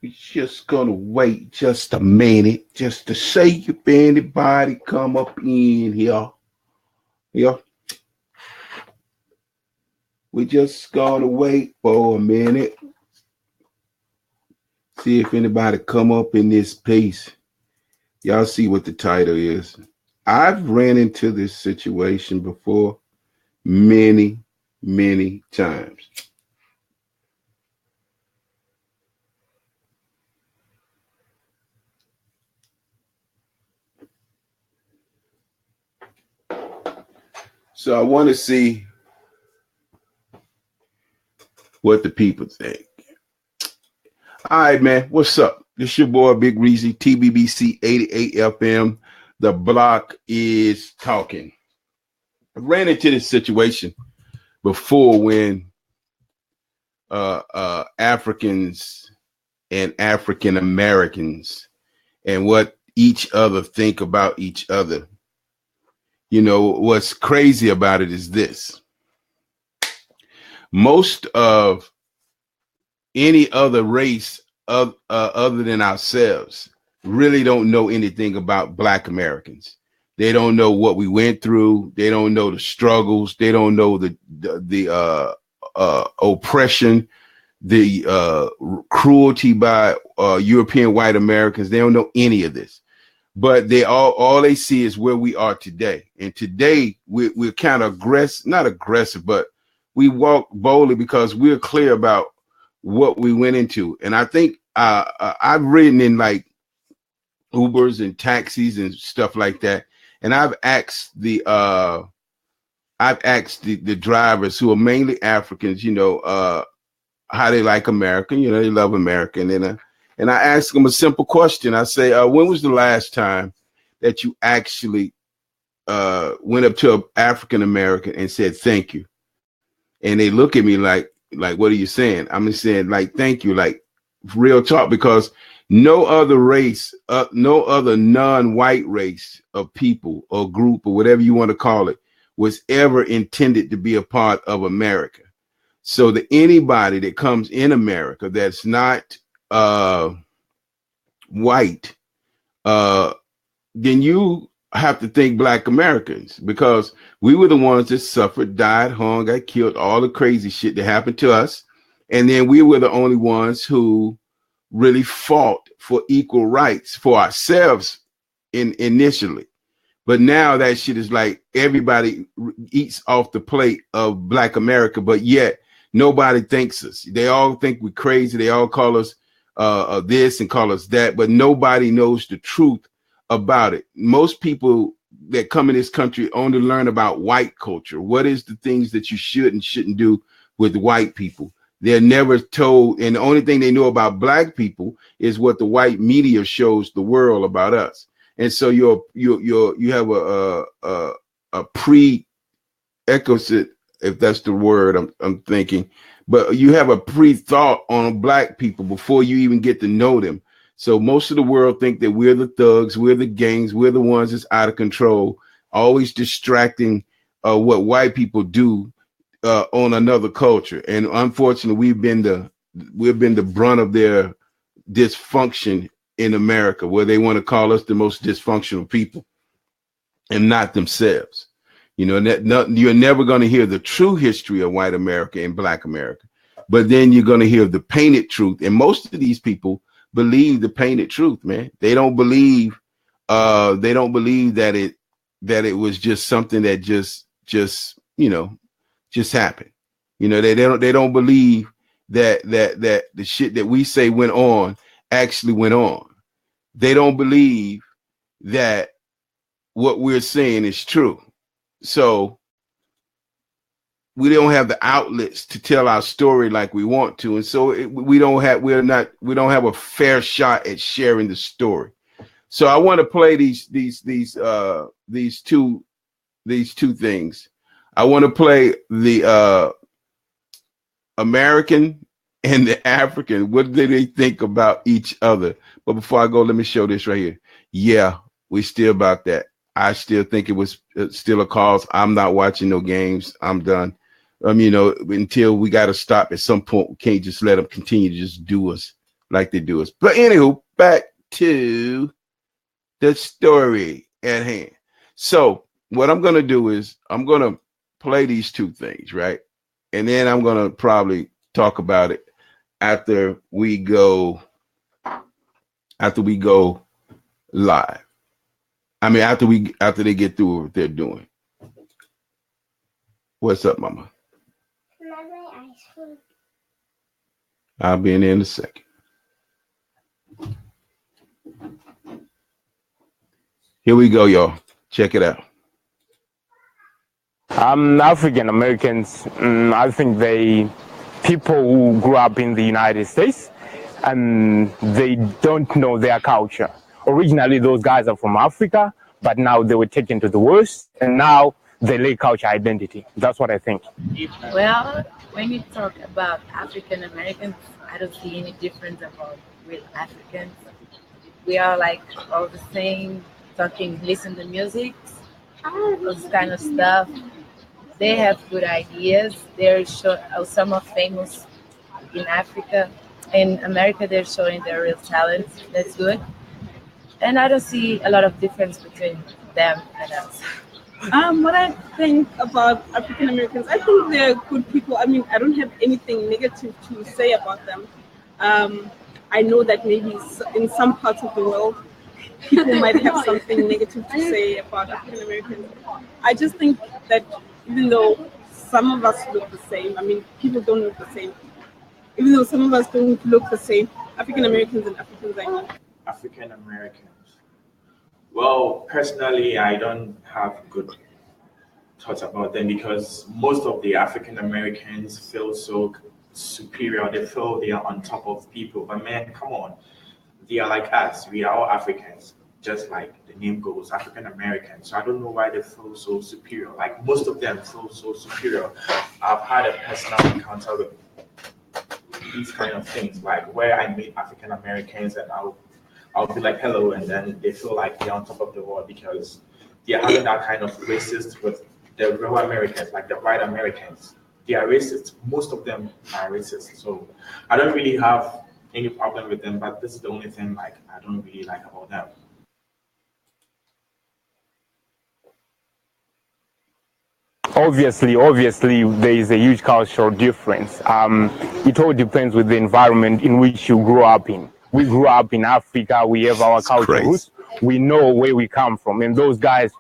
We're just gonna wait just a minute just to see if anybody come up in here. Yeah. We're just gonna wait for a minute. See if anybody come up in this piece. Y'all see what the title is. I've ran into this situation before many, many times. So I want to see what the people think. All right, man. What's up? This your boy, Big Reezy, TBBC88FM. The block is talking. I ran into this situation before when Africans and African Americans and what each other think about each other. You know, what's crazy about it is this. Most of any other race other than ourselves really don't know anything about Black Americans. They don't know what we went through. They don't know the struggles. They don't know the oppression, the cruelty by European white Americans. They don't know any of this. But they all they see is where we are today. And today we're kind of not aggressive, but we walk boldly because we're clear about what we went into. And I think I've ridden in like Ubers and taxis and stuff like that. And I've asked the drivers who are mainly Africans, you know, how they like America. You know, they love America. And I ask them a simple question. I say, when was the last time that you actually went up to an African American and said, thank you? And they look at me like, what are you saying? I'm saying, like, thank you, like real talk, because no other race, no other non-white race of people or group or whatever you want to call it was ever intended to be a part of America. So that anybody that comes in America that's not white, then you have to think Black Americans, because we were the ones that suffered, died, hung, got killed, all the crazy shit that happened to us. And then we were the only ones who really fought for equal rights for ourselves initially. But now that shit is like everybody eats off the plate of Black America, but yet nobody thanks us. They all think we're crazy. They all call us this and call us that, but nobody knows the truth about it. Most people that come in this country only learn about white culture. What is the things that you should and shouldn't do with white people? They're never told, and the only thing they know about Black people is what the white media shows the world about us. And so you have a pre-equisite, if that's the word I'm thinking, but you have a pre-thought on Black people before you even get to know them. So most of the world think that we're the thugs, we're the gangs, we're the ones that's out of control, always distracting what white people do on another culture. And unfortunately, we've been the brunt of their dysfunction in America, where they want to call us the most dysfunctional people and not themselves. You know, you're never going to hear the true history of white America and Black America, but then you're going to hear the painted truth. And most of these people believe the painted truth, man. They don't believe that it was just something that just happened. You know, they don't believe that the shit that we say went on actually went on. They don't believe that what we're saying is true. So we don't have the outlets to tell our story like we want to, and so we don't have a fair shot at sharing the story. So I want to play these two things. I want to play the American and the African. What do they think about each other? But before I go, let me show this right here. Yeah, we still about that. I still think it was still a cause. I'm not watching no games. I'm done. You know, until we got to stop at some point. We can't just let them continue to just do us like they do us. But anywho, back to the story at hand. So what I'm going to do is I'm going to play these two things, right? And then I'm going to probably talk about it after we go live. I mean, after they get through what they're doing. What's up, Mama? Can I buy ice cream? I'll be in there in a second. Here we go, y'all. Check it out. African Americans, I think people who grew up in the United States, and they don't know their culture. Originally, those guys are from Africa, but now they were taken to the West, and now they lack culture identity. That's what I think. Well, when you talk about African Americans, I don't see any difference about real Africans. We are like all the same, talking, listen to music, those kind of stuff. They have good ideas. Some are famous in Africa. In America, they're showing their real talent. That's good. And I don't see a lot of difference between them and us. What I think about African Americans, I think they're good people. I mean, I don't have anything negative to say about them. I know that maybe in some parts of the world, people might have something negative to say about African Americans. I just think that even though some of us look the same, I mean, people don't look the same. Even though some of us don't look the same, African Americans and Africans, I mean. African Americans. Well, personally, I don't have good thoughts about them because most of the African Americans feel so superior. They feel they are on top of people. But man, come on. They are like us. We are all Africans, just like the name goes, African Americans. So I don't know why they feel so superior. Like most of them feel so superior. I've had a personal encounter with these kind of things, like where I meet African Americans and I'll be like, hello, and then they feel like they're on top of the world because they're having that kind of racist with the real Americans, like the white Americans. They are racist. Most of them are racist. So I don't really have any problem with them, but this is the only thing like I don't really like about them. Obviously, there is a huge cultural difference. It all depends with the environment in which you grew up in. We grew up in Africa. We have our culture roots. We know where we come from. And those guys,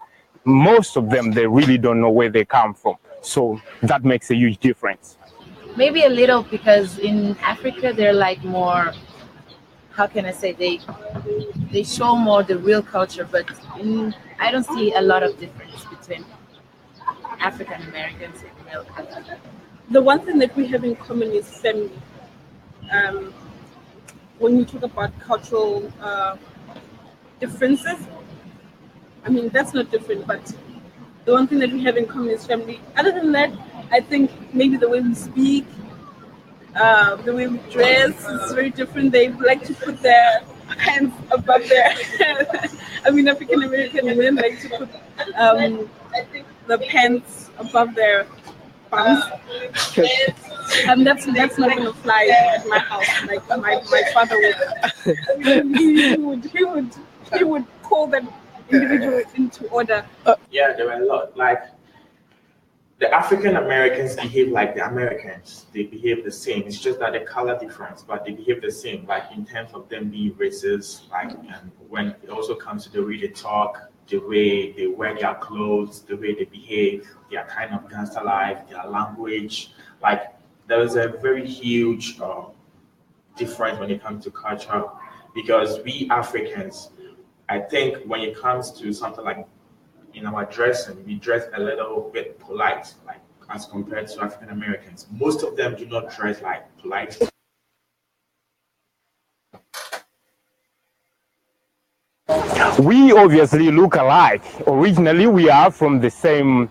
most of them, they really don't know where they come from. So that makes a huge difference. Maybe a little because in Africa, they're like more, how can I say, they show more the real culture, but I don't see a lot of difference between African Americans and real culture. The one thing that we have in common is family. When you talk about cultural differences, I mean, that's not different, but the one thing that we have in common is family. Other than that, I think maybe the way we speak, the way we dress is very different. They like to put their hands above their head. I mean, African American men like to put the pants above their bums. That's not gonna fly at my house. Like my father he would call them individual into order. Yeah, there were a lot. Like the African Americans behave like the Americans. They behave the same. It's just that the color difference, but they behave the same. Like in terms of them being racist, like and when it also comes to the way they talk, the way they wear their clothes, the way they behave, their kind of gangster life, their language. Like there is a very huge difference when it comes to culture because we Africans, I think when it comes to something like in our dressing, we dress a little bit polite, like as compared to African Americans. Most of them do not dress like polite. We obviously look alike. Originally, we are from the same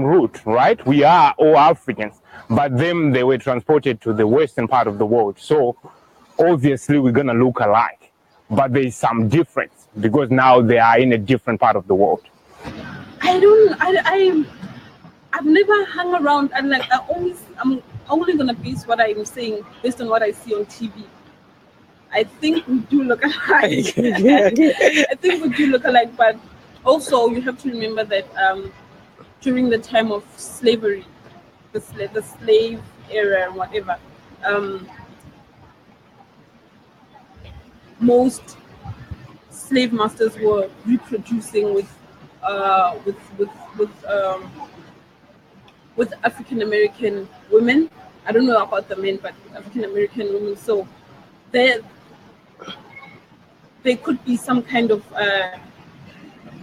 root, right? We are all Africans, but then they were transported to the western part of the world. So obviously, we're gonna look alike, but there is some difference because now they are in a different part of the world. I've never hung around, and like I'm only gonna base what I'm saying based on what I see on TV. I think we do look alike. I think we do look alike, but also you have to remember that during the time of slavery, the slave era and whatever, most slave masters were reproducing with African American women. I don't know about the men, but African American women. So there could be some kind of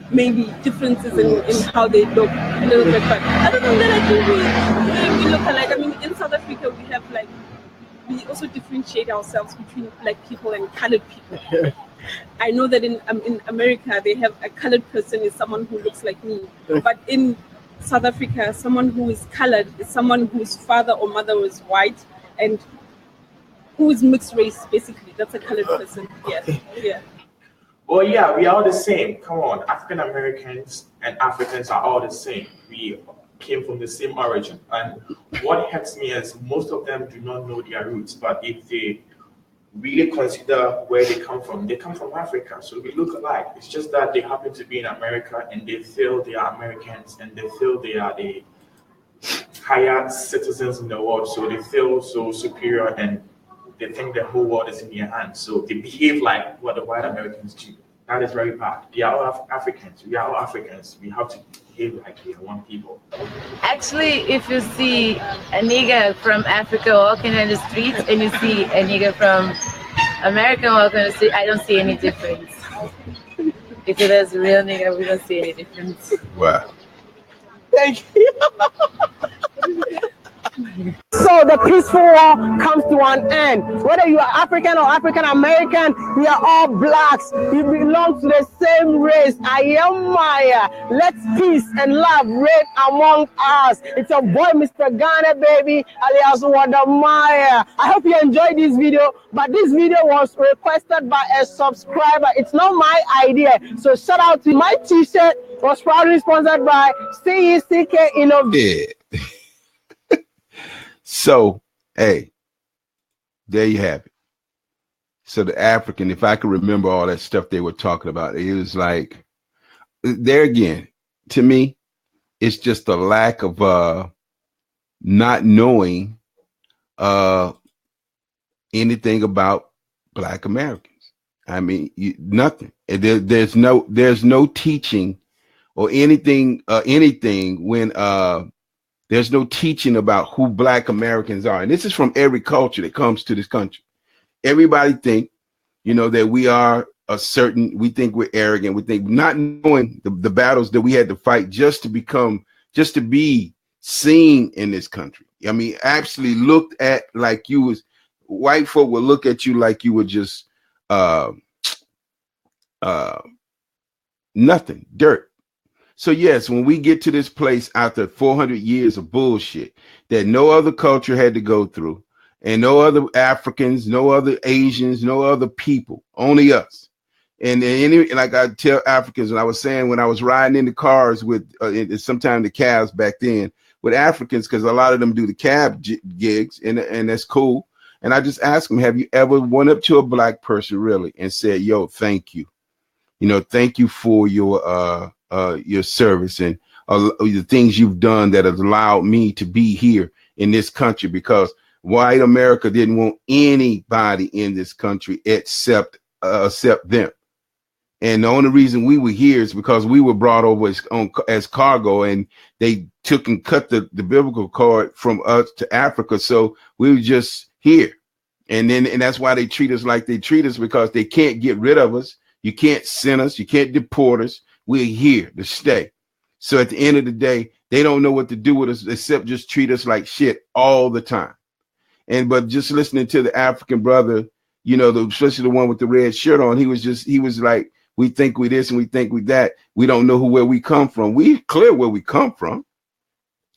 maybe differences in how they look a little bit. But other than that, I think we look alike. I mean, in South Africa, we have we also differentiate ourselves between black people and colored people. I know that in America, they have a colored person is someone who looks like me. But in South Africa, someone who is colored is someone whose father or mother was white and who is mixed race, basically. That's a colored person. Yes. Yeah. Well, yeah, we are all the same. Come on, African Americans and Africans are all the same. We came from the same origin. And what hurts me is most of them do not know their roots. But if they really consider where they come from Africa. So we look alike. It's just that they happen to be in America and they feel they are Americans and they feel they are the higher citizens in the world. So they feel so superior and they think the whole world is in their hands. So they behave like what the white Americans do. That is very bad. They are all Africans. We are all Africans. We have to behave like we are one people. Actually, if you see a nigger from Africa walking in the streets and you see a nigger from America walking in the street, I don't see any difference. If it is a real nigger, we don't see any difference. Wow. Thank you. So the peaceful war comes to an end. Whether you are African or African American, we are all blacks. We belong to the same race. I am Maya. Let's peace and love reign among us. It's your boy, Mr. Ghana, baby, alias Wanda Maya. I hope you enjoyed this video, but this video was requested by a subscriber. It's not my idea. So shout out to my t-shirt was proudly sponsored by CECK Innovation. Yeah. So, hey, there you have it. So the African, if I could remember all that stuff they were talking about, it was like, there again, to me, it's just a lack of not knowing anything about Black Americans. I mean, nothing. There's no teaching or anything when there's no teaching about who Black Americans are. And this is from every culture that comes to this country. Everybody think, that we are we think we're arrogant. We think not knowing the battles that we had to fight just to be seen in this country. I mean, actually looked at like white folk will look at you like you were just nothing, dirt. So yes, when we get to this place after 400 years of bullshit that no other culture had to go through, and no other Africans, no other Asians, no other people, only us. And like I tell Africans, and I was saying when I was riding in the cars with sometimes the cabs back then with Africans, because a lot of them do the cab gigs, and that's cool. And I just asked them, have you ever went up to a Black person really and said, yo, thank you. Thank you for your service and the things you've done that has allowed me to be here in this country, because white America didn't want anybody in this country except them. And the only reason we were here is because we were brought over as cargo, and they took and cut the biblical cord from us to Africa. So we were just here. And that's why they treat us like they treat us, because they can't get rid of us. You can't send us. You can't deport us. We're here to stay. So at the end of the day, they don't know what to do with us except just treat us like shit all the time. But just listening to the African brother, especially the one with the red shirt on, he was like, we think we this and we think we that. We don't know where we come from. We clear where we come from.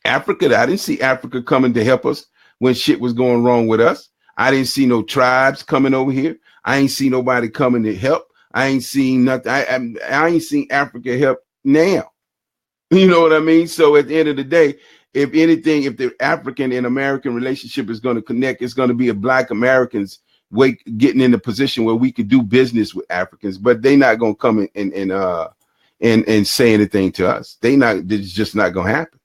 Africa, I didn't see Africa coming to help us when shit was going wrong with us. I didn't see no tribes coming over here. I ain't see nobody coming to help. I ain't seen nothing. I ain't seen Africa help now. You know what I mean? So at the end of the day, if anything, if the African and American relationship is going to connect, it's going to be a Black Americans getting in a position where we could do business with Africans, but they not gonna come and say anything to us. It's just not gonna happen.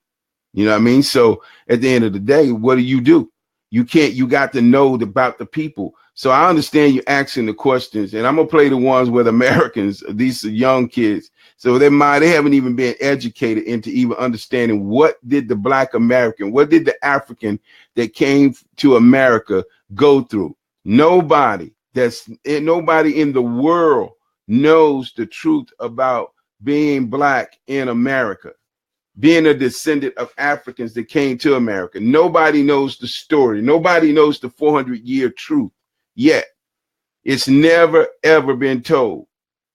You know what I mean? So at the end of the day, what do? You got to know about the people. So I understand you asking the questions, and I'm gonna play the ones with Americans, these are young kids. So they haven't even been educated into even understanding what did the Black American, what did the African that came to America go through. Nobody in the world knows the truth about being Black in America, being a descendant of Africans that came to America. Nobody knows the story. Nobody knows the 400-year truth yet. It's never, ever been told.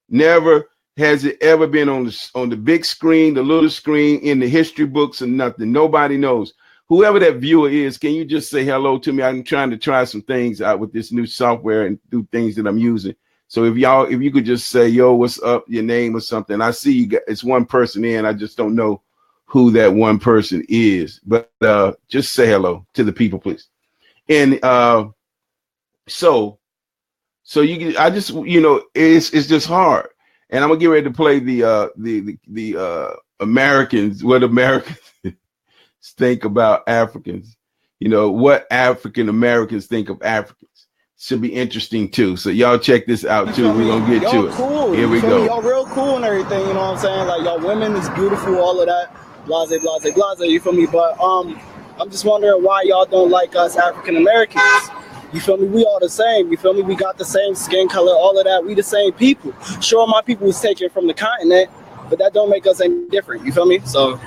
Never has it ever been on the big screen, the little screen, in the history books, or nothing. Nobody knows. Whoever that viewer is, can you just say hello to me? I'm trying to try some things out with this new software and do things that I'm using. So if you could just say, yo, what's up, your name or something. I see you got, it's one person in. I just don't know who that one person is. But just say hello to the people, please. And so you can, I just, it's just hard. And I'm gonna get ready to play the Americans, what Americans think about Africans. What African Americans think of Africans. Should be interesting too. So y'all check this out too. We're gonna get to it. Cool. Here we go. Y'all real cool and everything, you know what I'm saying? Like, y'all women is beautiful, all of that. Blase, blase, blase, you feel me? But I'm just wondering why y'all don't like us African Americans. You feel me? We all the same. You feel me? We got the same skin color, all of that. We the same people. Sure, my people was taken from the continent, but that don't make us any different. You feel me? So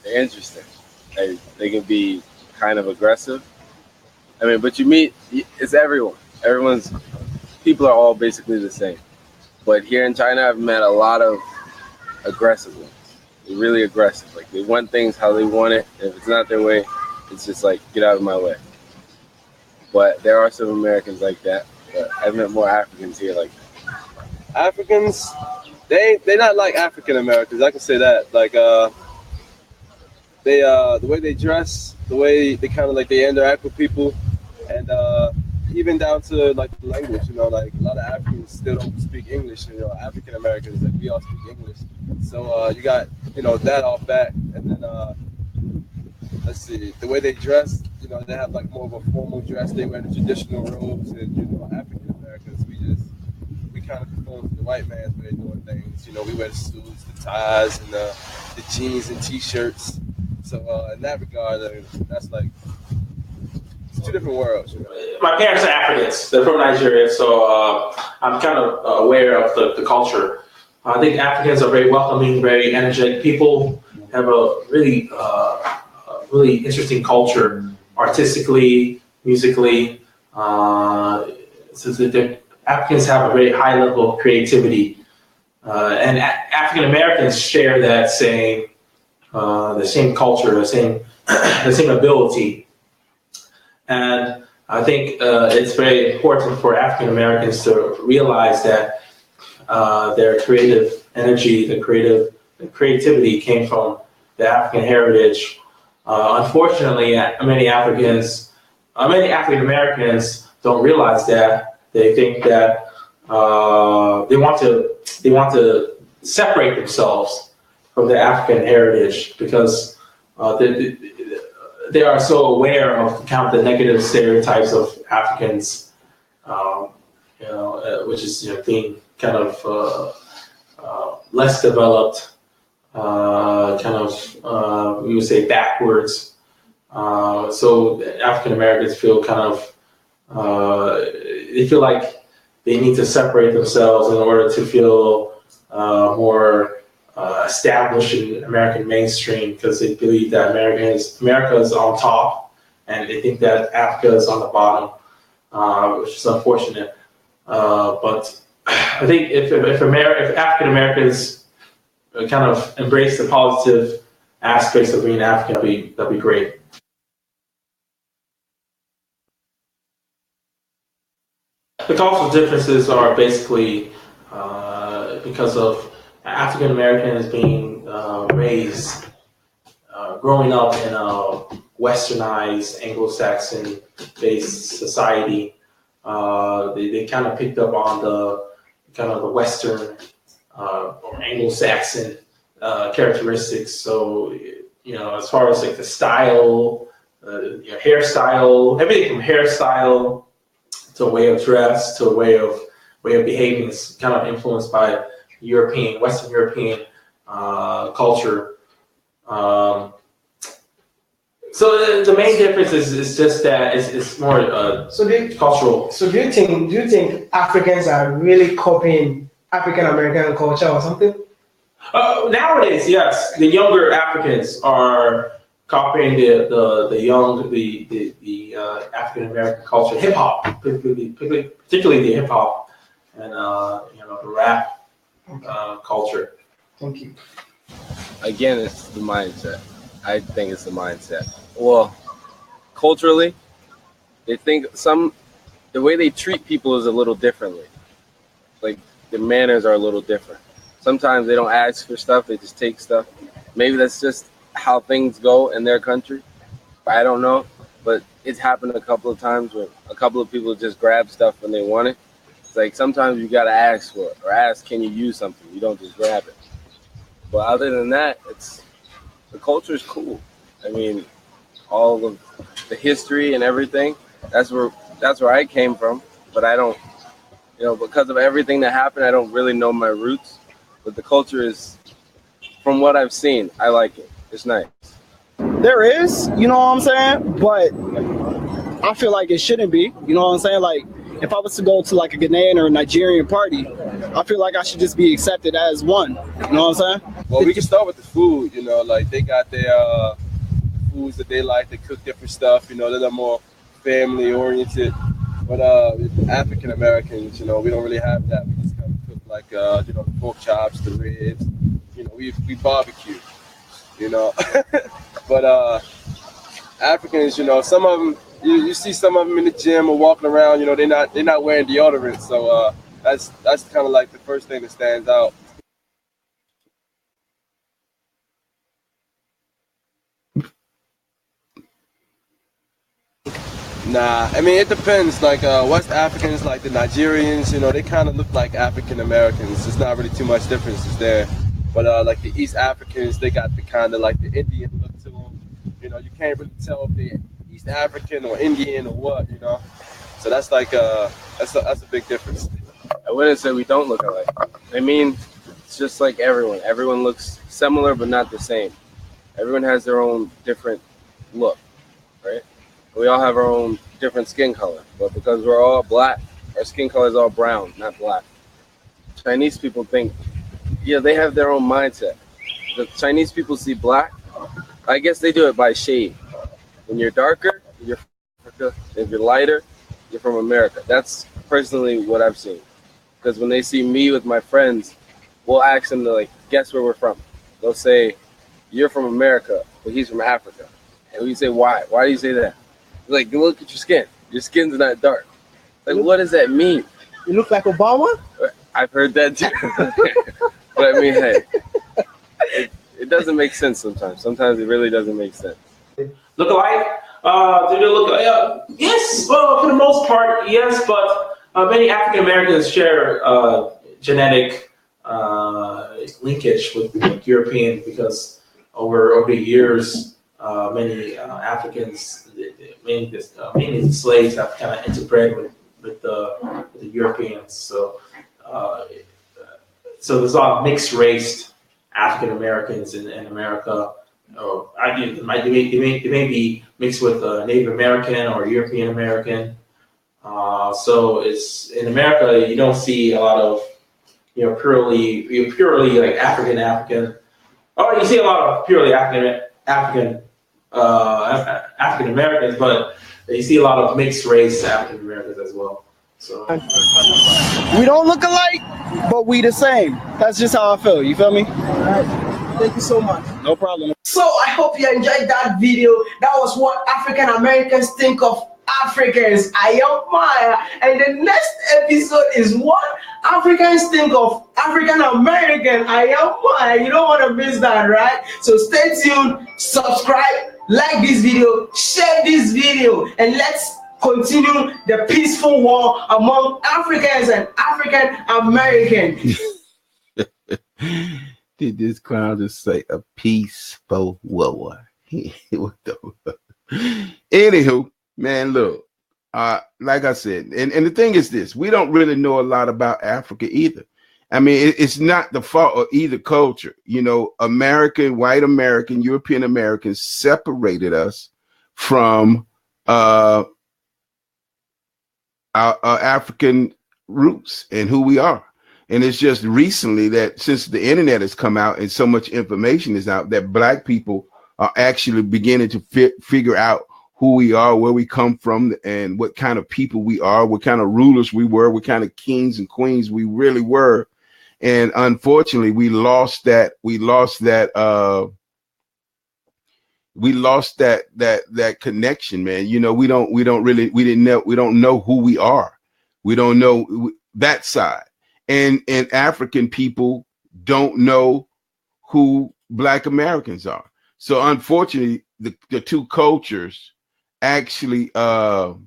they're interesting. They can be kind of aggressive. I mean, but it's everyone. People are all basically the same. But here in China, I've met a lot of aggressive ones. They're really aggressive. Like, they want things how they want it. And if it's not their way, it's just like, get out of my way. But there are some Americans like that. But I've met more Africans here like that. Africans, they're not like African Americans. I can say that. Like, the way they dress, the way they kind of like they interact with people, and even down to like the language. Like a lot of Africans still don't speak English. African Americans, like, we all speak English. So you got that off back, and then let's see, the way they dress. They have like more of a formal dress. They wear the traditional robes, and African Americans, we kind of conform to the white man's way of doing things. We wear the suits, the ties, and the jeans and t-shirts. So in that regard, that's like, it's two different worlds. My parents are Africans. They're from Nigeria, so I'm kind of aware of the culture. I think Africans are very welcoming, very energetic people, have a really interesting culture, artistically, musically. So the Africans have a very high level of creativity, and African Americans share that same culture, the same ability. And I think it's very important for African Americans to realize that their creative energy, the creativity came from the African heritage. Unfortunately, many African Americans don't realize that. They think that they want to separate themselves from their African heritage because they are so aware of kind of the negative stereotypes of Africans, which is being kind of less developed, we would say backwards. So African Americans feel kind of they feel like they need to separate themselves in order to feel more established in American mainstream, because they believe that America is on top, and they think that Africa is on the bottom, which is unfortunate. But I think if African Americans kind of embrace the positive aspects of being African, that'd be great. The cultural differences are basically because of African Americans being raised, growing up in westernized Anglo-Saxon-based society. They kind of picked up on the kind of the Western or Anglo-Saxon characteristics. So, you know, as far as like the style, hairstyle, everything from hairstyle to a way of dress to a way of behaving is kind of influenced by Western European culture. So the main difference is just that it's more cultural. So do you think Africans are really copying African American culture or something? Nowadays, yes, the younger Africans are copying the African American culture, hip hop, particularly the hip hop and the rap culture. Thank you. Again, it's the mindset. I think it's the mindset. Well, culturally, they think the way they treat people is a little differently. Like the manners are a little different. Sometimes they don't ask for stuff; they just take stuff. Maybe that's just how things go in their country. I don't know, but it's happened a couple of times where a couple of people just grab stuff when they want it. It's like sometimes you gotta ask for it or ask, can you use something? You don't just grab it. But other than that, the culture is cool. I mean, all of the history and everything. That's where I came from. But I don't, because of everything that happened, I don't really know my roots. But the culture is, from what I've seen, I like it. It's nice. There is, you know what I'm saying? But I feel like it shouldn't be. You know what I'm saying? Like, if I was to go to like a Ghanaian or a Nigerian party, I feel like I should just be accepted as one. You know what I'm saying? Well, we can start with the food. Like they got their foods that they like. They cook different stuff. They're more family oriented. But African Americans, we don't really have that. We just kind of cook like the pork chops, the ribs. We barbecue. But Africans, some of them. You see some of them in the gym or walking around. They're not wearing deodorant. So that's kind of like the first thing that stands out. Nah, I mean, it depends. Like West Africans, like the Nigerians, they kind of look like African Americans. There's not really too much differences there. But like the East Africans, they got the kind of like the Indian look to them. You can't really tell if they're East African or Indian or what, So that's like that's a big difference. I wouldn't say we don't look alike. I mean, it's just like everyone. Everyone looks similar but not the same. Everyone has their own different look, right? We all have our own different skin color, but because we're all black, our skin color is all brown, not black. Chinese people think, yeah, they have their own mindset. The Chinese people see black, I guess they do it by shade. When you're darker, you're from Africa. If you're lighter, you're from America. That's personally what I've seen. Because when they see me with my friends, we'll ask them to like guess where we're from. They'll say, "You're from America, but he's from Africa." And we say, "Why? Why do you say that?" Like, look at your skin. Your skin's not dark. Like, what does that mean? You look like Obama? I've heard that too. But I mean, hey, it doesn't make sense sometimes. Sometimes it really doesn't make sense. Look alike? Do they look alike? Yes, well, for the most part, yes, but many African Americans share genetic linkage with European because over the years, many Africans, mainly the slaves, have kind of interbred with the Europeans. So there's a lot of mixed race African Americans in America. They may be mixed with Native American or European American. So it's in America you don't see a lot of purely like African. Oh, you see a lot of purely African Americans, but you see a lot of mixed race African Americans as well. So we don't look alike, but we the same. That's just how I feel. You feel me? All right. Thank you so much. No problem. So I hope you enjoyed that video. That was what African Americans think of Africans. I am Maya. And the next episode is what Africans think of African American. I am Maya. You don't want to miss that, right? So stay tuned, subscribe, like this video, share this video, and let's continue the peaceful war among Africans and African Americans. Did this clown just say a peaceful war? What the Anywho, man, look, like I said, and the thing is this, we don't really know a lot about Africa either. I mean, it's not the fault of either culture. You know, American, white American, European Americans separated us from our African roots and who we are. And it's just recently that since the internet has come out and so much information is out, that black people are actually beginning to figure out who we are, where we come from, and what kind of people we are, what kind of rulers we were, what kind of kings and queens we really were. And unfortunately, we lost that connection, man. You know, we don't know who we are. We don't know that side. And African people don't know who Black Americans are. So unfortunately, the two cultures actually don't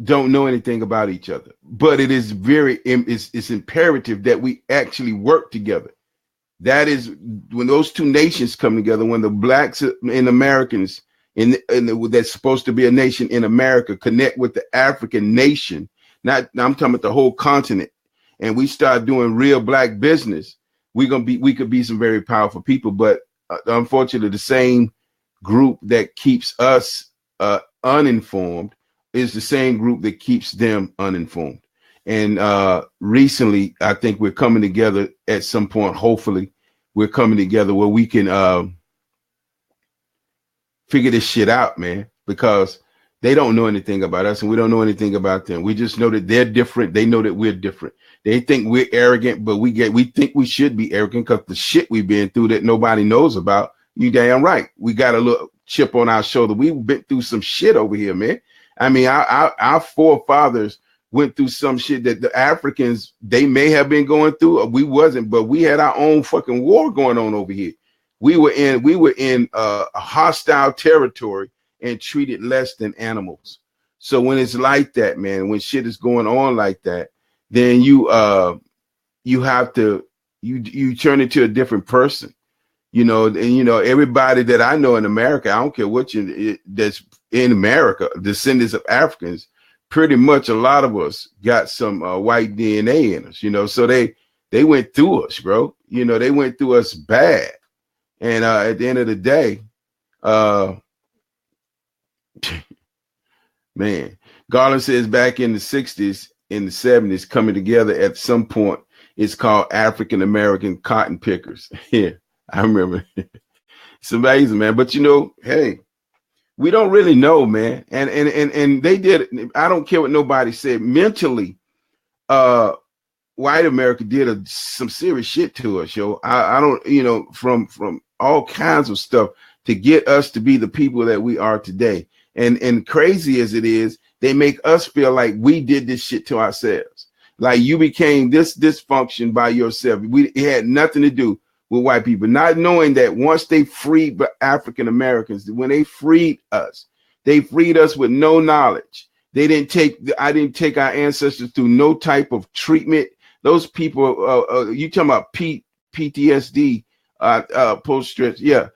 know anything about each other. But it is it's imperative that we actually work together. That is when those two nations come together, when the blacks and Americans that's supposed to be a nation in America connect with the African nation. I'm talking about the whole continent, and we start doing real black business. We could be some very powerful people, but unfortunately, the same group that keeps us uninformed is the same group that keeps them uninformed. And recently, I think we're coming together at some point. Hopefully, we're coming together where we can figure this shit out, man, because they don't know anything about us and we don't know anything about them. We just know that they're different. They know that we're different. They think we're arrogant, but we think we should be arrogant because the shit we've been through that nobody knows about. You damn right. We got a little chip on our shoulder. We've been through some shit over here, man. I mean, our forefathers went through some shit that the Africans, they may have been going through, or we wasn't, but we had our own fucking war going on over here. We were in a hostile territory and treated less than animals. So when it's like that, man, when shit is going on like that, then you have to turn into a different person, you know. And you know, everybody that I know in America, I don't care what that's in America, descendants of Africans, pretty much a lot of us got some white DNA in us, you know. So they went through us, bro. You know, they went through us bad. And at the end of the day, man, Garland says back in the 60s, in the 70s, coming together at some point, it's called African American cotton pickers. Yeah, I remember. It's amazing, man. But you know, hey, we don't really know, man. And they did. I don't care what nobody said. Mentally, white America did some serious shit to us, yo. I don't, you know, from all kinds of stuff to get us to be the people that we are today. And crazy as it is, they make us feel like we did this shit to ourselves. Like you became this dysfunction by yourself. It had nothing to do with white people, not knowing that once they freed African Americans, when they freed us with no knowledge. I didn't take our ancestors through no type of treatment. Those people, you talking about PTSD, post-stress. Yeah.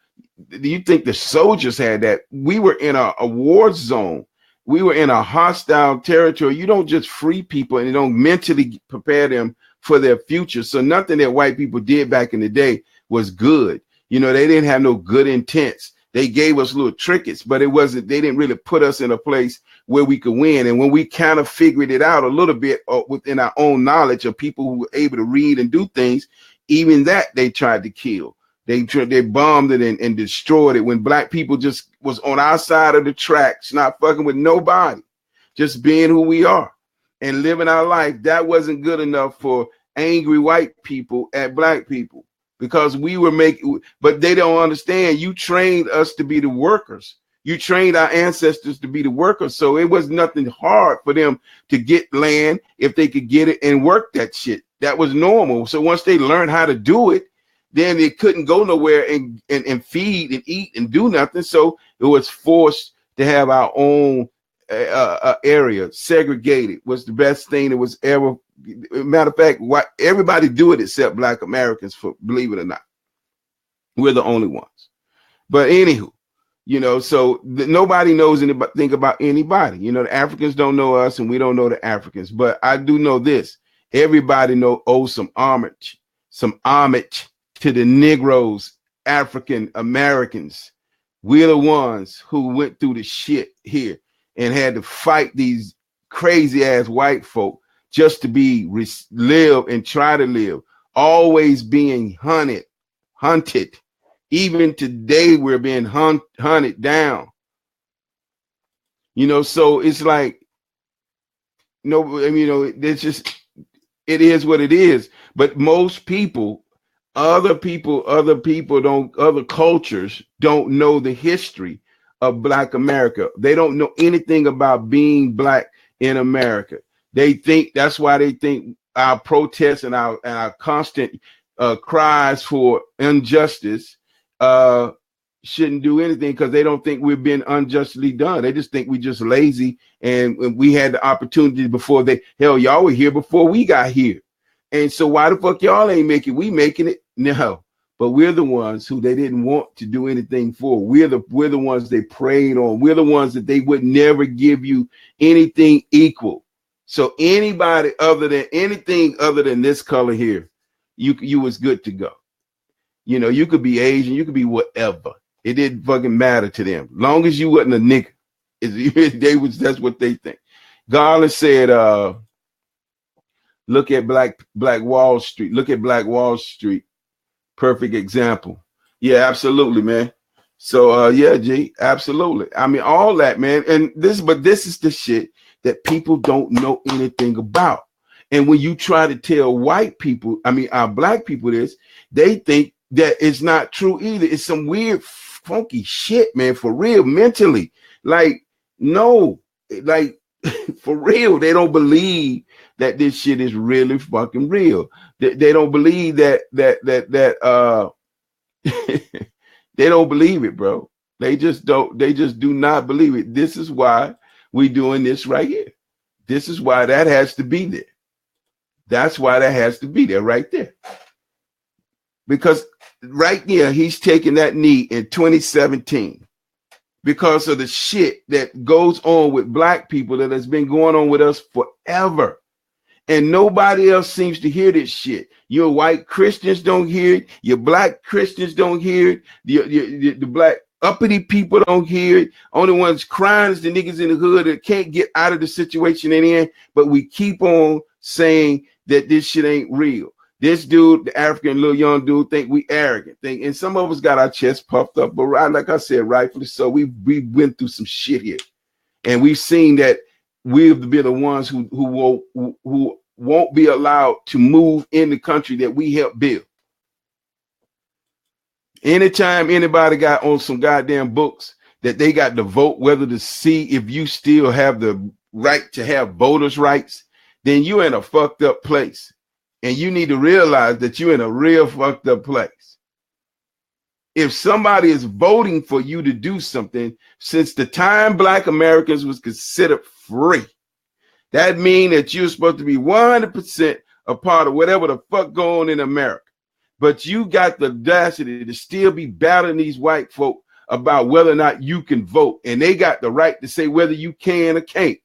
Do you think the soldiers had that? We were in a war zone. We were in a hostile territory. You don't just free people and you don't mentally prepare them for their future. So nothing that white people did back in the day was good. You know, they didn't have no good intents. They gave us little trinkets, but they didn't really put us in a place where we could win. And when we kind of figured it out a little bit within our own knowledge of people who were able to read and do things, even that they tried to kill. They bombed it and destroyed it when black people just was on our side of the tracks, not fucking with nobody, just being who we are and living our life. That wasn't good enough for angry white people at black people because we were but they don't understand. You trained us to be the workers. You trained our ancestors to be the workers, so it was nothing hard for them to get land if they could get it and work that shit. That was normal. So once they learned how to do it, then they couldn't go nowhere and feed and eat and do nothing. So it was forced to have our own area segregated. Was the best thing that was ever. Matter of fact, why everybody do it except Black Americans, for believe it or not. We're the only ones. But anywho, you know, so nobody knows anything about anybody. You know, the Africans don't know us and we don't know the Africans. But I do know this. Everybody owes some homage to the Negroes, African Americans. We're the ones who went through the shit here and had to fight these crazy ass white folk just to live and try to live, always being hunted. Even today, we're being hunted down. You know, so it's like, no, I mean, you know, it's just, it is what it is. But most people, other cultures don't know the history of Black America. They don't know anything about being Black in America. They think that's why they think our protests and our constant cries for injustice shouldn't do anything, because they don't think we've been unjustly done. They just think we're just lazy, and we had the opportunity before y'all were here before we got here. And so why the fuck y'all ain't making it? We making it? No. But we're the ones who they didn't want to do anything for. We're the ones they preyed on. We're the ones that they would never give you anything equal. So anybody anything other than this color here, you was good to go. You know, you could be Asian, you could be whatever. It didn't fucking matter to them. Long as you wasn't a nigga. That's what they think. Garland said, look at Black Wall Street. Look at Black Wall Street. Perfect example. Yeah, absolutely, man. So yeah, G, absolutely. I mean, all that, man. And this is the shit that people don't know anything about. And when you try to tell white people, I mean, our Black people this, they think that it's not true either. It's some weird, funky shit, man, for real, mentally. Like, no, like, for real, they don't believe that this shit is really fucking real. They don't believe that they don't believe it, bro. They just do not believe it. This is why we doing this right here. This is why that has to be there. That's why that has to be there right there. Because right here, he's taking that knee in 2017 because of the shit that goes on with Black people that has been going on with us forever. And nobody else seems to hear this shit. Your white Christians don't hear it. Your Black Christians don't hear it. The Black uppity people don't hear it. Only ones crying is the niggas in the hood that can't get out of the situation they're in. But we keep on saying that this shit ain't real. This dude, the African little young dude, think we arrogant. And some of us got our chest puffed up. But like I said, rightfully so, we went through some shit here. And we've seen that we've been the ones who won't be allowed to move in the country that we helped build. Anytime anybody got on some goddamn books that they got to vote whether to see if you still have the right to have voters' rights, then you're in a fucked up place. And you need to realize that you're in a real fucked up place. If somebody is voting for you to do something, since the time Black Americans was considered free, that means that you're supposed to be 100% a part of whatever the fuck going on in America. But you got the audacity to still be battling these white folk about whether or not you can vote. And they got the right to say whether you can or can't.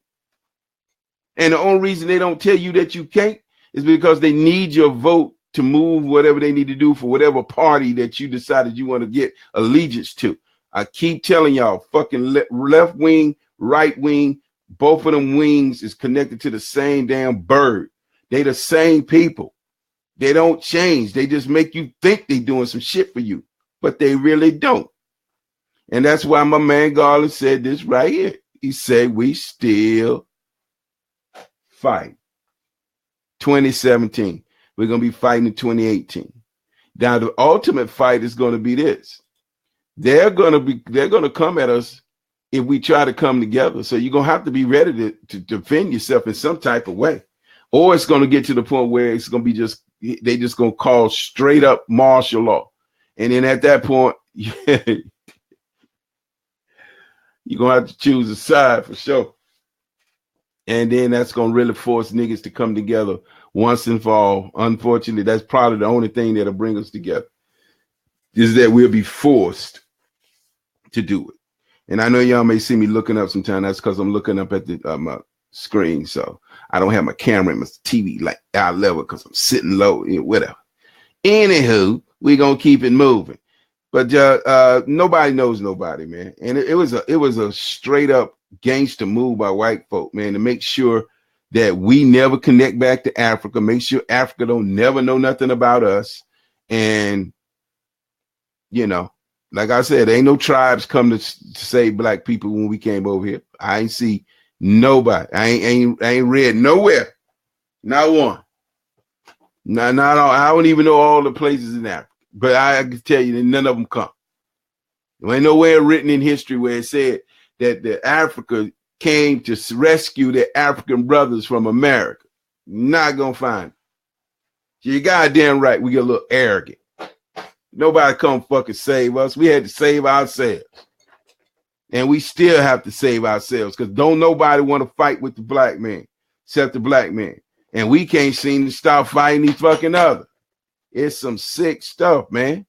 And the only reason they don't tell you that you can't is because they need your vote to move whatever they need to do for whatever party that you decided you want to get allegiance to. I keep telling y'all, fucking left wing, right wing, both of them wings is connected to the same damn bird. They the same people. They don't change. They just make you think they doing some shit for you, but they really don't. And that's why my man Garland said this right here. He said, we still fight. 2017. We're going to be fighting in 2018. Now, the ultimate fight is going to be this. They're going to come at us if we try to come together. So you're gonna have to be ready to defend yourself in some type of way, or it's gonna get to the point where it's gonna be they just gonna call straight up martial law, and then at that point, you're gonna have to choose a side for sure. And then that's gonna really force niggas to come together once and for all. Unfortunately, that's probably the only thing that'll bring us together, is that we'll be forced to do it. And I know y'all may see me looking up sometime. That's because I'm looking up at the my screen. So I don't have my camera and my TV like eye level because I'm sitting low, whatever. Anywho, we're gonna keep it moving. But nobody knows nobody, man. And it was a straight up gangster move by white folk, man, to make sure that we never connect back to Africa, make sure Africa don't never know nothing about us. And, you know, like I said, ain't no tribes come to save black people when we came over here. I ain't see nobody. I ain't read nowhere. Not one. Not all. I don't even know all the places in Africa. But I can tell you that none of them come. There ain't nowhere written in history where it said that the Africa came to rescue their African brothers from America. Not gonna find it. You goddamn right, we get a little arrogant. Nobody come fucking save us. We had to save ourselves. And we still have to save ourselves because don't nobody want to fight with the black man except the black man. And we can't seem to stop fighting each fucking other. It's some sick stuff, man.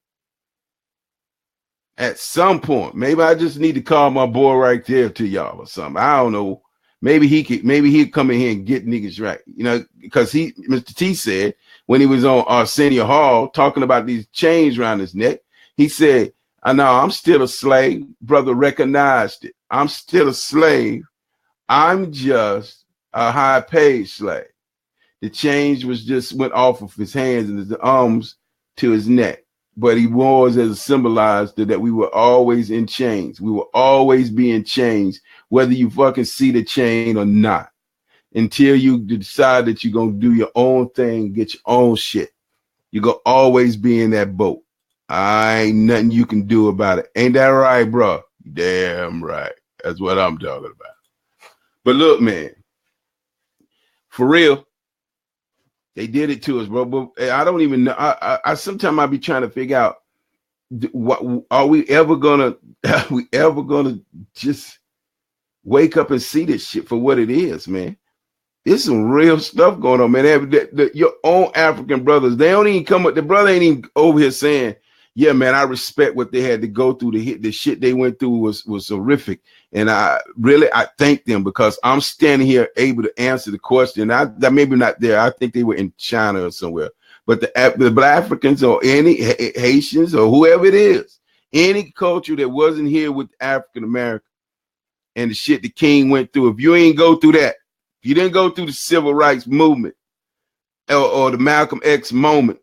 At some point, maybe I just need to call my boy right there to y'all or something. I don't know. Maybe he'd come in here and get niggas right. You know, because Mr. T said when he was on Arsenio Hall talking about these chains around his neck, he said, I know I'm still a slave. Brother recognized it. I'm still a slave. I'm just a high paid slave. The change went off of his hands and his arms to his neck. But he was as symbolized that we were always in chains. We will always be in chains, whether you fucking see the chain or not, until you decide that you're going to do your own thing, get your own shit. You're going to always be in that boat. Ain't nothing you can do about it. Ain't that right, bro? Damn right. That's what I'm talking about. But look, man, for real, they did it to us, bro. But I don't even know. I sometimes I be trying to figure out what are we ever gonna just wake up and see this shit for what it is, man. There's some real stuff going on, man. Your own African brothers, they don't even come up. The brother ain't even over here saying, yeah, man, I respect what they had to go through. The shit they went through was horrific. And I thank them because I'm standing here able to answer the question. That maybe not there. I think they were in China or somewhere. But the Black Africans or any Haitians or whoever it is, any culture that wasn't here with African American and the shit the king went through, if you ain't go through that, if you didn't go through the civil rights movement or the Malcolm X moment,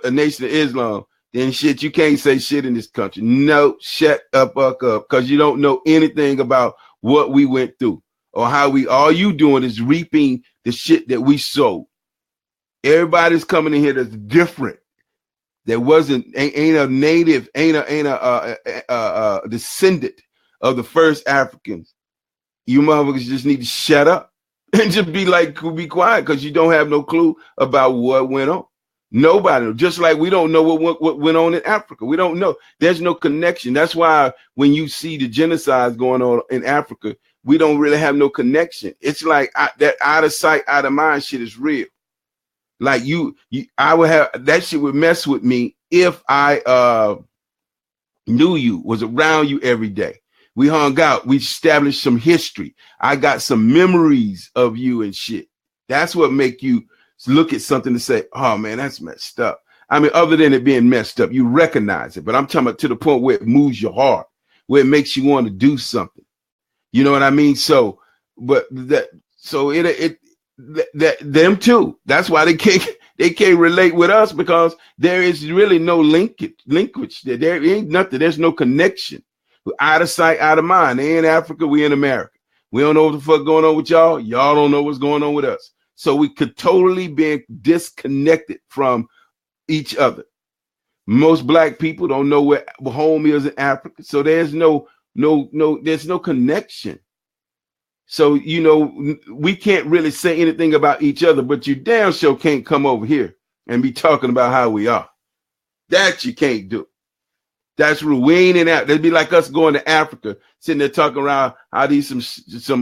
a Nation of Islam, then shit, you can't say shit in this country. No, shut up, because you don't know anything about what we went through or how all you doing is reaping the shit that we sowed. Everybody's coming in here that's different. That ain't a native, ain't a descendant of the first Africans. You motherfuckers just need to shut up and just be quiet because you don't have no clue about what went on. Nobody, just like we don't know what went on in Africa. We don't know. There's no connection. That's why when you see the genocides going on in Africa, we don't really have no connection. It's like that out of sight, out of mind shit is real. Like I would have that shit would mess with me if I knew you, was around you every day. We hung out. We established some history. I got some memories of you and shit. That's what make you look at something to say, oh man, that's messed up. I mean, other than it being messed up, you recognize it. But I'm talking about to the point where it moves your heart, where it makes you want to do something. You know what I mean? So, but them too. That's why they can't relate with us, because there is really no linkage. There ain't nothing. There's no connection. We're out of sight, out of mind. They in Africa, we in America. We don't know what the fuck going on with y'all. Y'all don't know what's going on with us. So we could totally be disconnected from each other. Most black people don't know where home is in Africa. So there's no there's no connection. So, you know, we can't really say anything about each other, but you damn sure can't come over here and be talking about how we are. That you can't do. That's rude. We ain't in that. That'd be like us going to Africa, sitting there talking around how these some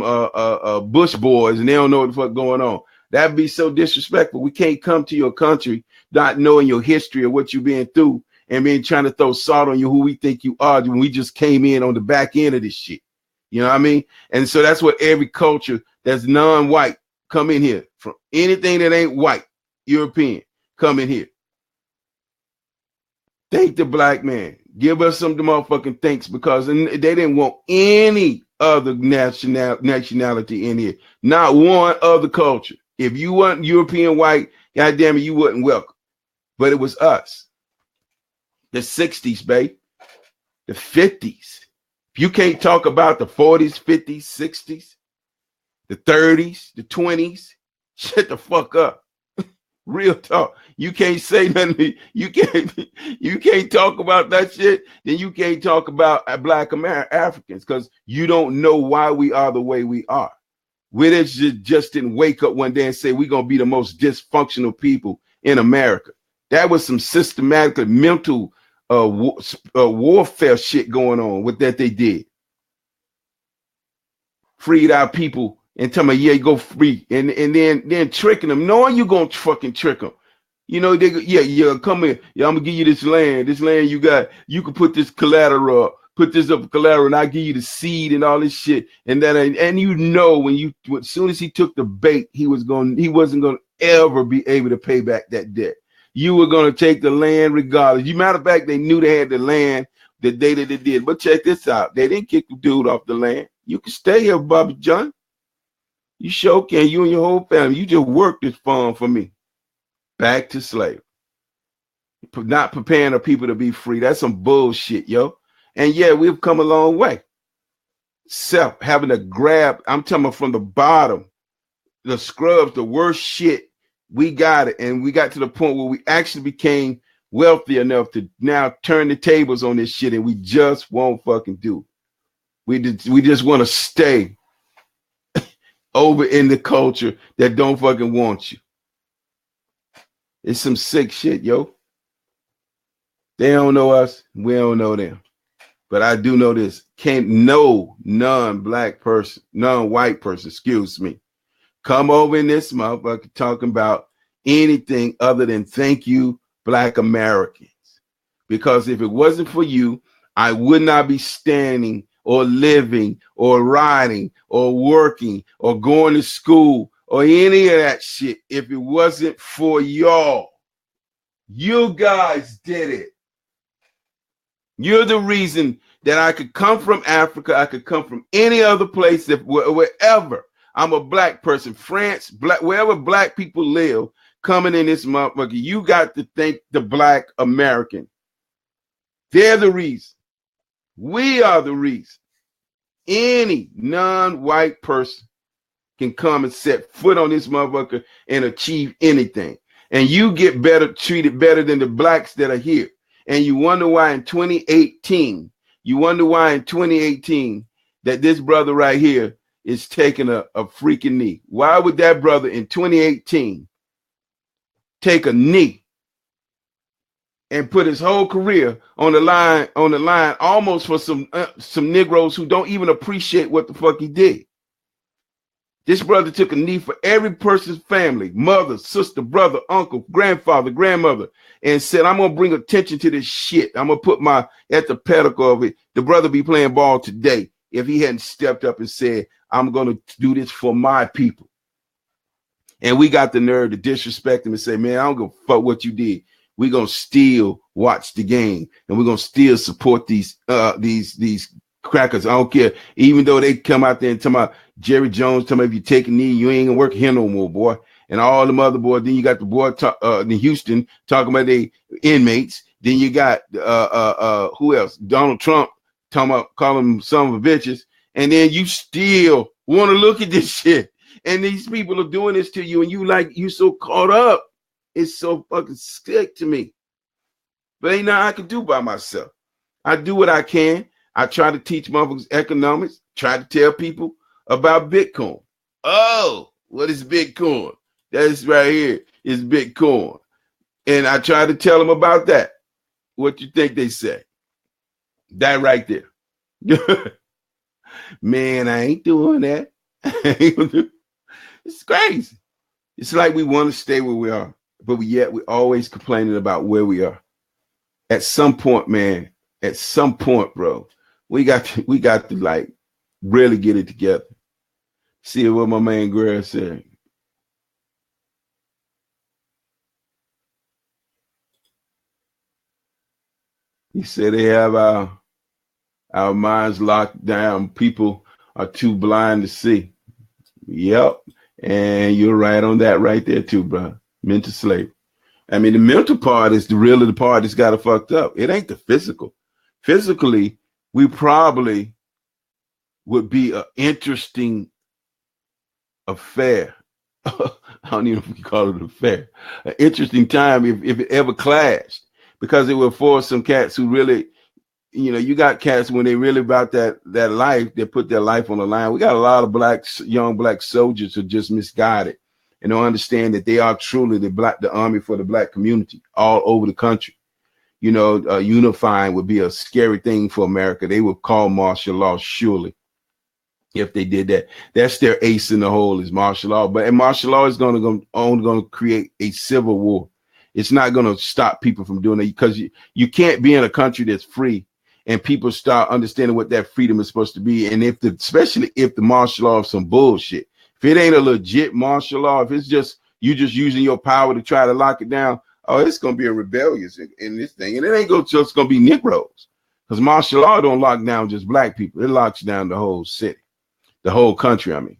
bush boys and they don't know what the fuck going on. That'd be so disrespectful. We can't come to your country not knowing your history or what you've been through and being trying to throw salt on you, who we think you are, when we just came in on the back end of this shit. You know what I mean? And so that's what every culture that's non-white come in here from. Anything that ain't white, European, come in here. Thank the black man. Give us some of the motherfucking thanks, because they didn't want any other nationality in here. Not one other culture. If you weren't European white, goddamn it, you wasn't welcome. But it was us. The 60s, babe. The 50s. If you can't talk about the 40s, 50s, 60s, the 30s, the 20s, shut the fuck up. Real talk. You can't say nothing. You can't talk about that shit. Then you can't talk about Black Africans, because you don't know why we are the way we are. We just didn't wake up one day and say we're gonna be the most dysfunctional people in America. That was some systematic mental warfare shit going on with that they did. Freed our people and tell me, yeah, go free, and then tricking them, knowing you gonna fucking trick them. You know, yeah, come here, yeah, I'm gonna give you this land you got, you can put this collateral up, put this up collateral, and I give you the seed and all this shit, and you know, as soon as he took the bait, he wasn't gonna ever be able to pay back that debt. You were gonna take the land regardless. You matter of fact, they knew they had the land the day that they did. But check this out, they didn't kick the dude off the land. You can stay here, Bobby John. You sure can. You and your whole family. You just worked this farm for me. Back to slavery. Not preparing the people to be free. That's some bullshit, yo. And yeah, we've come a long way. Having to grab, I'm talking about from the bottom, the scrubs, the worst shit. We got it. And we got to the point where we actually became wealthy enough to now turn the tables on this shit, and we just won't fucking do it. We just want to stay over in the culture that don't fucking want you. It's some sick shit, yo. They don't know us. We don't know them. But I do know this. Can't no non-white person, excuse me, come over in this motherfucker talking about anything other than thank you, Black Americans. Because if it wasn't for you, I would not be standing or living or riding or working or going to school or any of that shit if it wasn't for y'all. You guys did it. You're the reason that I could come from Africa. I could come from any other place, wherever. I'm a black person, France, wherever black people live, coming in this motherfucker. You got to thank the Black American. They're the reason. We are the reason. Any non-white person can come and set foot on this motherfucker and achieve anything. And you get treated better than the blacks that are here. And you wonder why in 2018, that this brother right here is taking a freaking knee. Why would that brother in 2018 take a knee and put his whole career on the line almost for some Negroes who don't even appreciate what the fuck he did? This brother took a knee for every person's family, mother, sister, brother, uncle, grandfather, grandmother, and said, I'm going to bring attention to this shit. I'm going to put at the pedicle of it. The brother be playing ball today if he hadn't stepped up and said, I'm going to do this for my people. And we got the nerve to disrespect him and say, man, I don't give a fuck what you did. We're going to still watch the game, and we're going to still support these crackers. I don't care. Even though they come out there and talk about Jerry Jones, talking about if you take a knee, you ain't gonna work here no more, boy. And all them other boys. Then you got the boy in Houston talking about the inmates. Then you got who else? Donald Trump talking about calling them son of bitches. And then you still want to look at this shit. And these people are doing this to you, and you so caught up. It's so fucking sick to me. But ain't nothing I can do by myself. I do what I can. I try to teach motherfuckers economics, try to tell people about Bitcoin. Oh, what is Bitcoin? That's right here is Bitcoin. And I try to tell them about that. What you think they say? That right there. Man, I ain't doing that. It's crazy. It's like we want to stay where we are, but we're always complaining about where we are. At some point, man, at some point, bro, we got to like really get it together. See what my man Greg said. He said they have our minds locked down. People are too blind to see. Yep. And you're right on that right there too, bro. Mental slavery. I mean, the mental part is really the part that's got it fucked up. It ain't the physical. Physically, we probably would be an interesting affair. I don't even know if we can call it an affair. An interesting time if it ever clashed, because it would force some cats who really, you know, you got cats when they really about that life, they put their life on the line. We got a lot of young black soldiers who are just misguided and don't understand that they are truly the army for the black community all over the country. You know, unifying would be a scary thing for America. They would call martial law surely if they did that. That's their ace in the hole is martial law. But martial law is going to create a civil war. It's not going to stop people from doing it, because you can't be in a country that's free and people start understanding what that freedom is supposed to be. And especially if the martial law is some bullshit. If it ain't a legit martial law, if it's just you just using your power to try to lock it down, oh, it's going to be a rebellious in this thing. And it ain't just going to be Negroes, because martial law don't lock down just black people. It locks down the whole city, the whole country, I mean.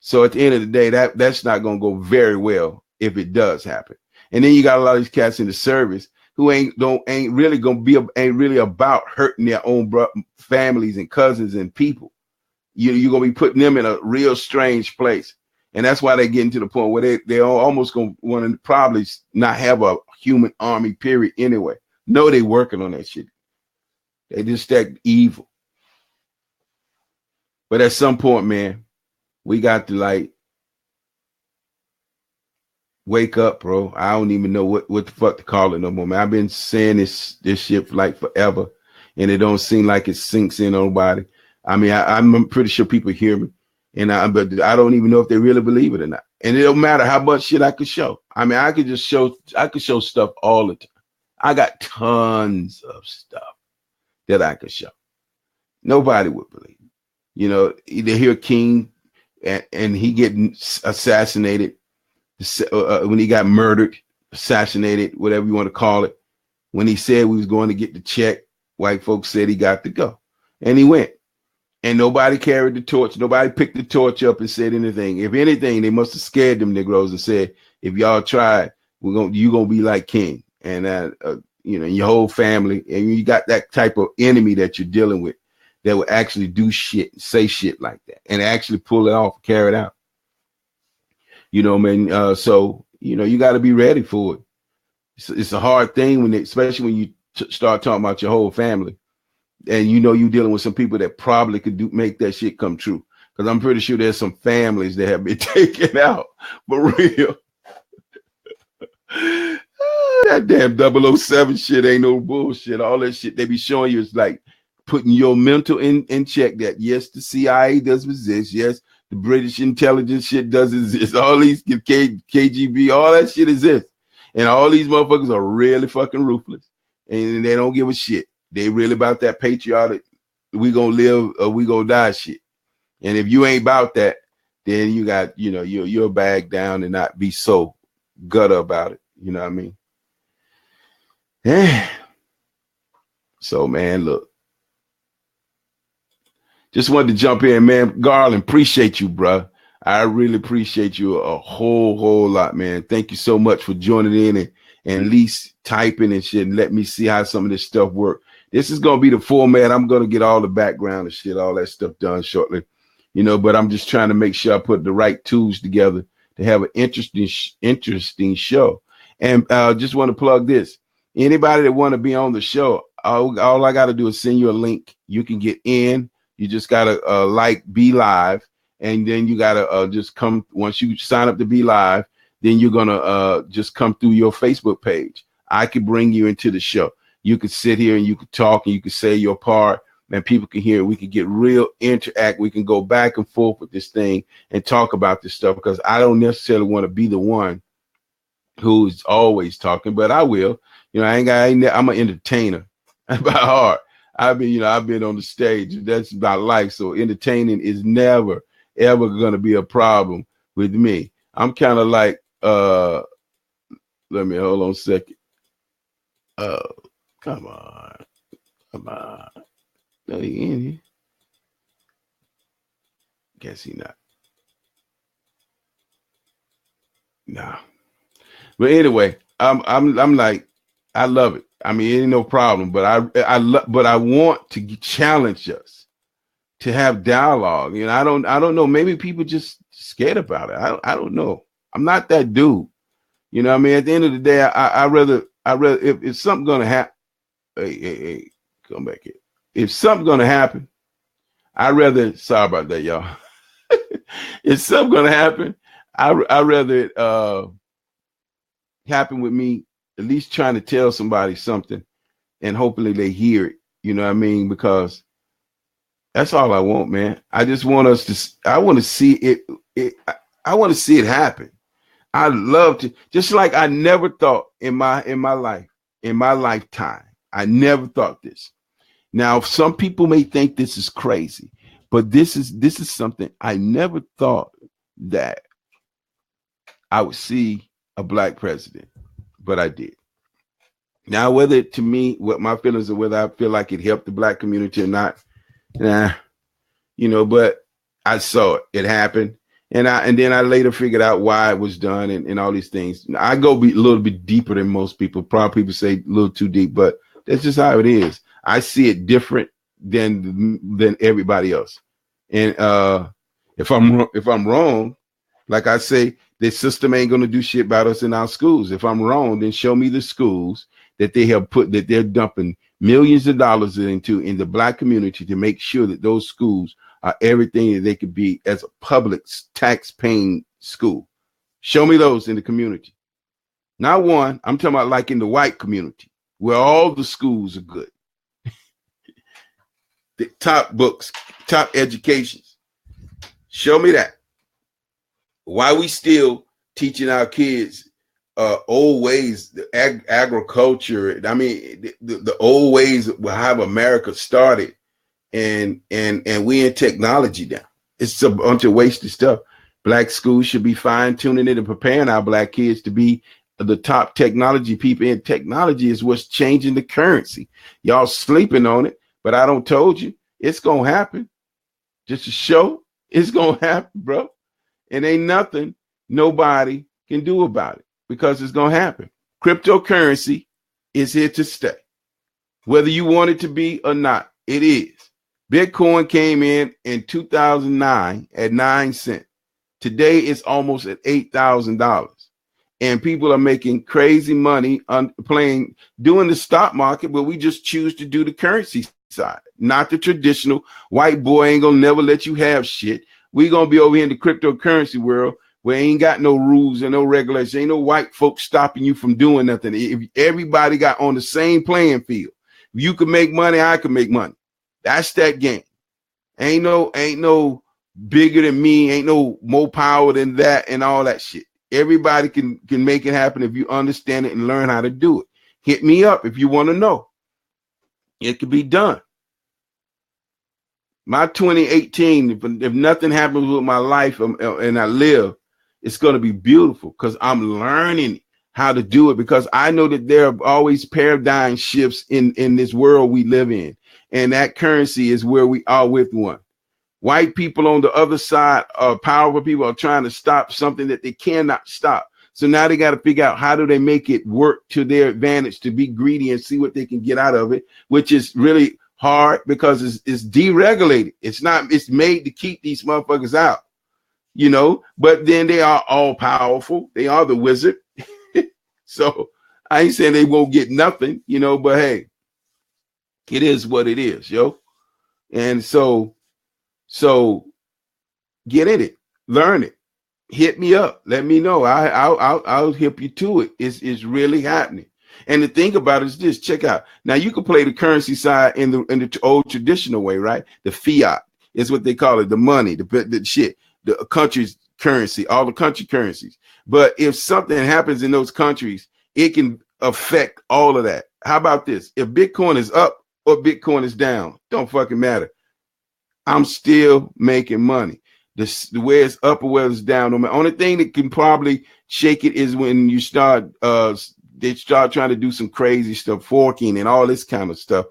So at the end of the day, that's not going to go very well if it does happen. And then you got a lot of these cats in the service who ain't really about hurting their own families and cousins and people. You're going to be putting them in a real strange place. And that's why they're getting to the point where they're almost going to want to probably not have a human army, period, anyway. No, they working on that shit. They just that evil. But at some point, man, we got to like wake up, bro. I don't even know what the fuck to call it no more, man. I've been saying this shit for like forever, and it don't seem like it sinks in on nobody. I mean, I'm pretty sure people hear me, but I don't even know if they really believe it or not. And it don't matter how much shit I could show. I mean, I could show stuff all the time. I got tons of stuff that I could show. Nobody would believe it. You know, they hear King and he getting assassinated when he got murdered, assassinated, whatever you want to call it. When he said we was going to get the check, white folks said he got to go, and he went. And nobody carried the torch. Nobody picked the torch up and said anything. If anything, they must have scared them Negroes and said, "If y'all try, you gonna be like King, and you know, your whole family." And you got that type of enemy that you're dealing with that will actually do shit, say shit like that, and actually pull it off, carry it out. You know, man. So you know, you got to be ready for it. It's a hard thing especially when you start talking about your whole family. And you know you're dealing with some people that probably could make that shit come true. Because I'm pretty sure there's some families that have been taken out for real. That damn 007 shit ain't no bullshit. All that shit they be showing you is like putting your mental in check that yes, the CIA does exist. Yes, the British intelligence shit does exist. All these KGB, all that shit exists. And all these motherfuckers are really fucking ruthless. And they don't give a shit. They really about that patriotic, we gonna live or we gonna die shit. And if you ain't about that, then you got, you know, you'll bag down and not be so gutter about it. You know what I mean? Yeah. So, man, look. Just wanted to jump in, man. Garland, appreciate you, bro. I really appreciate you a whole lot, man. Thank you so much for joining in and at least typing and shit and let me see how some of this stuff works. This is going to be the format. I'm going to get all the background and shit, all that stuff done shortly, you know, but I'm just trying to make sure I put the right tools together to have an interesting show. And just want to plug this. Anybody that want to be on the show, all I got to do is send you a link. You can get in. You just got to like Be Live. And then you got to just come. Once you sign up to Be Live, then you're going to just come through your Facebook page. I could bring you into the show. You could sit here and you could talk and you could say your part. And people can hear it. We can get real interact. We can go back and forth with this thing and talk about this stuff, because I don't necessarily want to be the one who's always talking, but I will. You know, I'm an entertainer by heart. I've been on the stage. That's my life. So entertaining is never, ever going to be a problem with me. I'm kind of like, let me hold on a second. Come on. No, he in here. Guess he not. Nah. But anyway, I'm like, I love it. I mean, it ain't no problem. But I want to challenge us to have dialogue. You know, I don't know. Maybe people just scared about it. I don't know. I'm not that dude. You know what I mean? At the end of the day, I rather if something gonna happen. Hey, come back here. If something's going to happen, sorry about that, y'all. If something's going to happen, I'd rather it happen with me, at least trying to tell somebody something and hopefully they hear it. You know what I mean? Because that's all I want, man. I just want I want to see it. I want to see it happen. I'd love to, just like I never thought in my lifetime, I never thought this. Now, some people may think this is crazy, but this is something I never thought that I would see a black president, but I did. Now, whether to me, what my feelings are, whether I feel like it helped the black community or not, but I saw it. It happened. And then I later figured out why it was done and all these things. I go a little bit deeper than most people. Probably people say a little too deep, but that's just how it is. I see it different than everybody else. And if I'm wrong, like I say, the system ain't gonna do shit about us in our schools. If I'm wrong, then show me the schools that they're dumping millions of dollars into in the black community to make sure that those schools are everything that they could be as a public tax-paying school. Show me those in the community. Not one. I'm talking about like in the white community where all the schools are good. The top books, top educations. Show me that. Why we still teaching our kids old ways, the agriculture. I mean, the old ways of how America started, and we in technology now. It's a bunch of wasted stuff. Black schools should be fine-tuning it and preparing our black kids to be the top technology people. And technology is what's changing the currency. Y'all sleeping on it. But I don't told you, it's going to happen. Just a show, it's going to happen, bro. And ain't nothing nobody can do about it because it's going to happen. Cryptocurrency is here to stay. Whether you want it to be or not, it is. Bitcoin came in 2009 at 9 cents. Today it's almost at $8,000. And people are making crazy money on doing the stock market, but we just choose to do the currency side, not the traditional white boy ain't gonna never let you have shit. We gonna be over here in the cryptocurrency world where ain't got no rules and no regulations. Ain't no white folks stopping you from doing nothing. If everybody got on the same playing field, if you can make money, I can make money. That's that game. Ain't no bigger than me, ain't no more power than that and all that shit. Everybody can make it happen if you understand it and learn how to do it. Hit me up if you want to know. It could be done. My 2018, if nothing happens with my life and I live, it's going to be beautiful because I'm learning how to do it, because I know that there are always paradigm shifts in this world we live in. And that currency is where we are with one. White people on the other side, powerful people, are trying to stop something that they cannot stop. So now they got to figure out how do they make it work to their advantage to be greedy and see what they can get out of it, which is really hard because it's deregulated. It's made to keep these motherfuckers out, but then they are all powerful. They are the wizard. So I ain't saying they won't get nothing, but hey, It is what it is, yo. And so get in it, learn it, hit me up, let me know. I'll help you to it. It's really happening. And the thing about it is this: check out. Now you can play the currency side in the old traditional way, right? The fiat is what they call it, the money, the shit, the country's currency, all the country currencies. But if something happens in those countries, it can affect all of that. How about this? If Bitcoin is up or Bitcoin is down, don't fucking matter. I'm still making money. The way it's up or where it's down. The only thing that can probably shake it is when you start they start trying to do some crazy stuff, forking and all this kind of stuff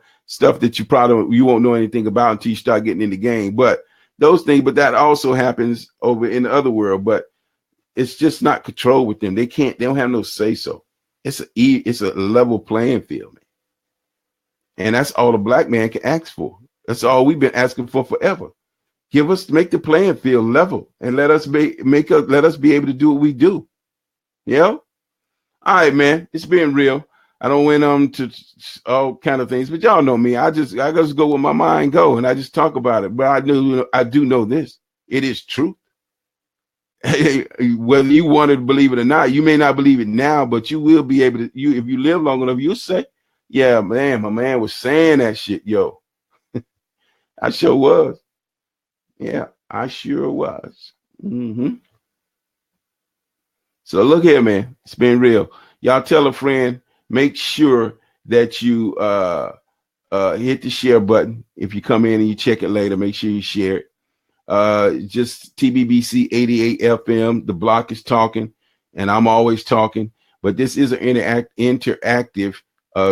that you won't know anything about until you start getting in the game. But those things, but that also happens over in the other world. But it's just not controlled with them. They don't have no say so. It's a level playing field, man. And that's all a black man can ask for. That's all we've been asking for forever. Make the playing field level and let us be able to do what we do. Yeah. All right, man. It's been real. I don't went to all kind of things, but y'all know me. I just go where my mind go and I just talk about it. But I do know this. It is truth. Whether you want to believe it or not, you may not believe it now, but you will be able to. If you live long enough, you'll say, "Yeah, man, my man was saying that shit, yo." I sure was. Yeah, I sure was. So look here, man. It's been real. Y'all tell a friend. Make sure that you hit the share button. If you come in and you check it later, make sure you share it. Just TBBC88FM. The block is talking, and I'm always talking. But this is an interactive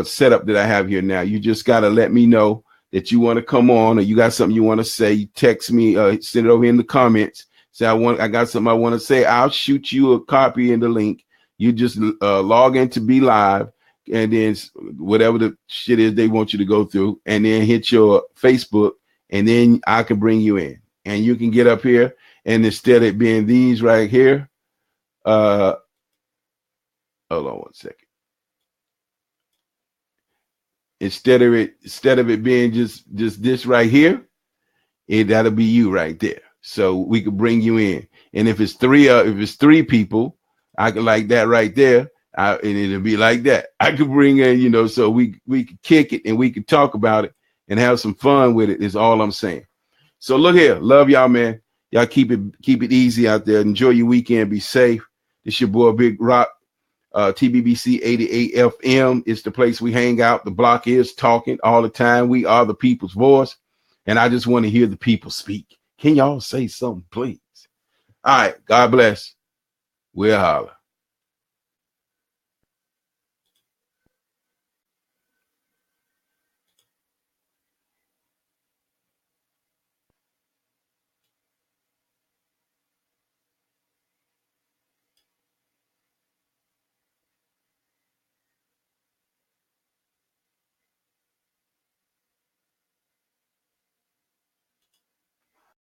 setup that I have here now. You just got to let me know that you want to come on, or you got something you want to say. You text me, send it over in the comments. Say I got something I want to say. I'll shoot you a copy in the link. You just log in to be live, and then whatever the shit is they want you to go through, and then hit your Facebook, and then I can bring you in, and you can get up here. And instead of it being these right here, hold on one second. Instead of it being just this right here, that'll be you right there. So we could bring you in. And if it's three people, I could like that right there. And it'll be like that. I could bring in, so we could kick it and we could talk about it and have some fun with it is all I'm saying. So look here. Love y'all, man. Y'all keep it easy out there. Enjoy your weekend. Be safe. This your boy Big Rock. TBBC88FM is the place we hang out. The block is talking all the time. We are the people's voice. And I just want to hear the people speak. Can y'all say something, please? All right. God bless. We'll holler.